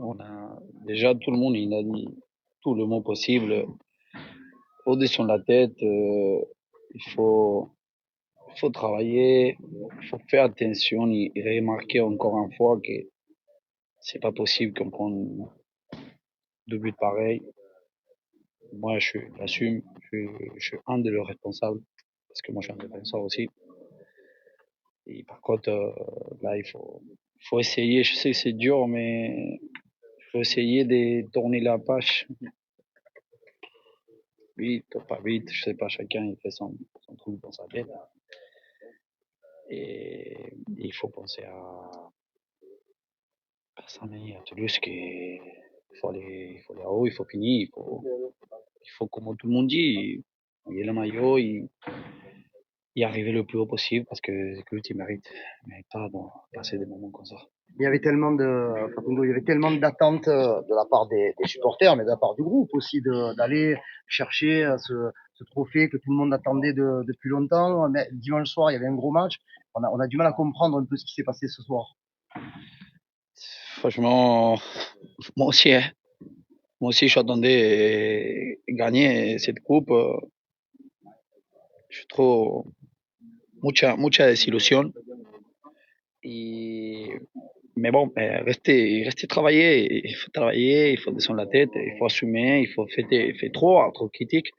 On a déjà tout le monde il a dit tout le mot possible au-dessus de la tête. Il faut travailler, il faut faire attention et remarquer encore une fois que c'est pas possible qu'on prenne deux buts pareils. Moi, j'assume, je suis un de leurs responsables parce que moi, je suis un défenseur aussi. Et par contre, là, il faut essayer. Je sais que c'est dur, mais il faut essayer de tourner la page vite ou pas vite. Je sais pas, chacun il fait son truc dans sa tête. Et il faut penser à samedi à Toulouse il faut aller haut, il faut finir, il faut comme tout le monde dit, il y a le maillot, y arriver le plus haut possible parce que les clubs ils méritent pas de passer des moments comme ça. Il y avait tellement Facundo, il y avait tellement d'attentes de la part des supporters, mais de la part du groupe aussi, d'aller chercher ce trophée que tout le monde attendait depuis longtemps. Mais dimanche soir, il y avait un gros match. On a du mal à comprendre un peu ce qui s'est passé ce soir. Franchement, moi aussi, hein. Moi aussi, je attendais gagner cette coupe. Je trouve mucha desilusión. Y, mais bon, rester travailler, il faut descendre la tête, il faut assumer, il faut faire trop critique.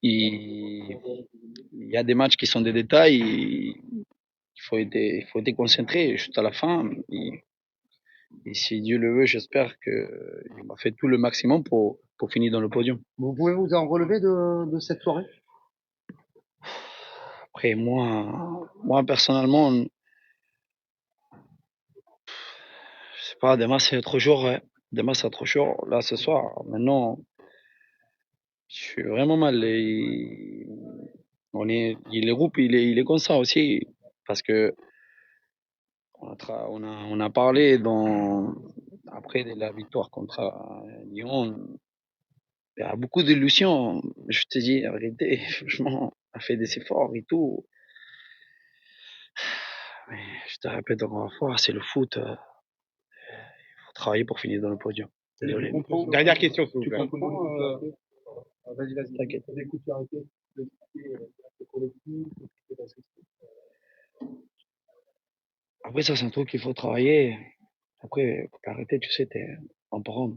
Il y a des matchs qui sont des détails, il faut être concentré jusqu'à la fin. Et si Dieu le veut, j'espère qu'il m'a fait tout le maximum pour finir dans le podium. Vous pouvez vous en relever de cette soirée? Après, moi personnellement, je sais pas, demain c'est autre jour, ouais. Demain c'est autre jour. Là, ce soir, maintenant, je suis vraiment mal. Le groupe, il est comme ça aussi. Parce que on a parlé après de la victoire contre Lyon. Il y a beaucoup d'illusions. Je te dis, la vérité, franchement, on a fait des efforts et tout. Mais je te répète encore une fois, c'est le foot. Il faut travailler pour finir dans le podium. Désolé. Dernière question, s'il vous Tu plaît. comprends vas-y. T'inquiète. Après, ça, c'est un truc qu'il faut travailler. Après, faut arrêter, tu sais, on prend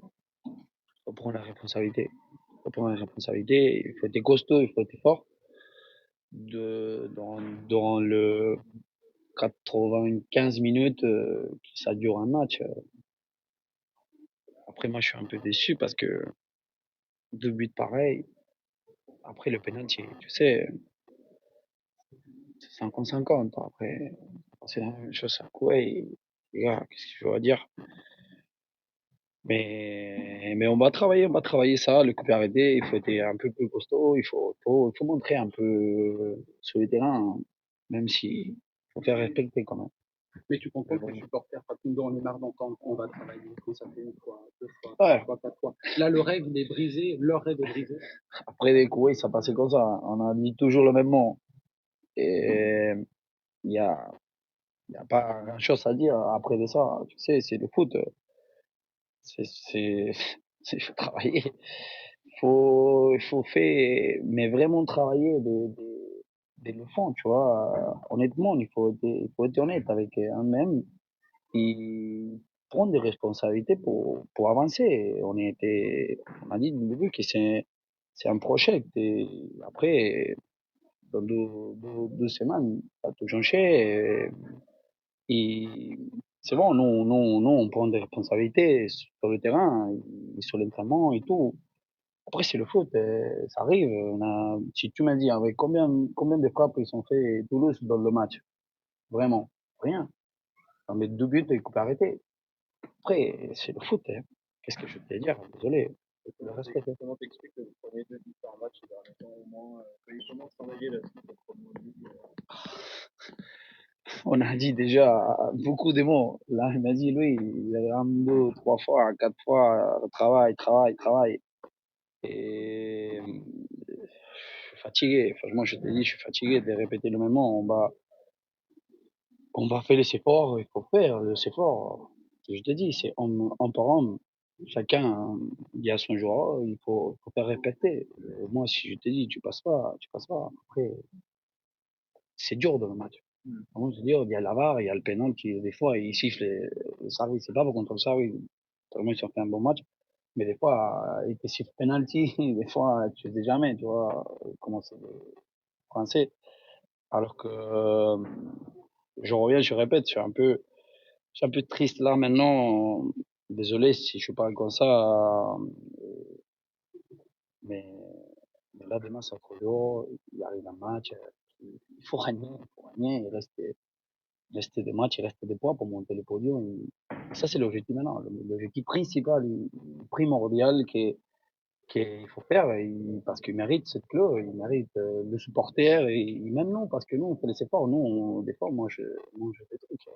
la responsabilité. On prend la responsabilité. Il faut être costaud, il faut être fort. Dans le 95 minutes que ça dure un match. Après, moi, je suis un peu déçu parce que deux buts pareils. Après, le penalty, tu sais, c'est 50-50. Après, c'est la même chose à Koué. Les gars, qu'est-ce que je veux dire? Mais on va travailler ça, le coup arrêté, il faut être un peu plus costaud, il faut montrer un peu sur le terrain, hein, même si faut faire respecter quand même. Mais tu comprends que les supporters, Facundo, on est marre d'entendre on va travailler quand ça fait une fois, deux fois, Ouais. trois fois, quatre fois. Là, le rêve, il est brisé, leur rêve est brisé. Après les coups, ça passait comme ça. On a dit toujours le même mot. Et il y a, y a pas grand chose à dire après de ça. Tu sais, c'est le foot. C'est, il faut travailler. Il faut faire, mais vraiment travailler de le fond, tu vois. Honnêtement, il faut être honnête avec un-même et prendre des responsabilités pour avancer. On a dit du début que c'est un projet. Et après, dans deux semaines, ça a tout changé. Et c'est bon, nous, on prend des responsabilités sur le terrain, et sur l'entraînement et tout. Après, c'est le foot, ça arrive. Si tu m'as dit, avec combien de frappes ils ont fait Toulouse dans le match? Vraiment, rien. On met deux buts et coupe arrêté. Après, c'est le foot, hein. Qu'est-ce que je peux te dire? Désolé. Le respect. Comment t'expliques que vous prenez deux buts par match, il y a au moins, il commence à travailler là-dessus contre Montpellier. On a dit déjà beaucoup de mots. Là, il m'a dit, lui, il a un, deux, trois fois, quatre fois, travail, travail, travail. Et je suis fatigué. Franchement, je te dis, je suis fatigué de répéter le même mot. On va faire les efforts, il faut faire les efforts. Je te dis, c'est homme par homme. Chacun, il y a son joueur, faut faire répéter. Moi, si je te dis, tu passes pas, tu passes pas. Après, c'est dur dans le match. Vraiment, c'est dur. Il y a la VAR, il y a le penalty. Des fois, il siffle le service. C'est pas contre le service. Vraiment, ils ont fait un bon match. Mais des fois, il te siffle penalty. Des fois, tu sais jamais, tu vois, comment c'est français. Alors que, je reviens, je répète, je suis un peu triste là maintenant. Désolé si je parle comme ça, mais, mais là demain c'est trop dur. Il arrive un match, il faut gagner, Il reste des matchs, il reste des points pour monter le podium. Et ça c'est l'objectif maintenant, l'objectif principal, primordial qu'il faut faire parce qu'il mérite cette club, il mérite le supporter et même nous parce que nous on fait les efforts. Nous, des fois, moi je fais des trucs.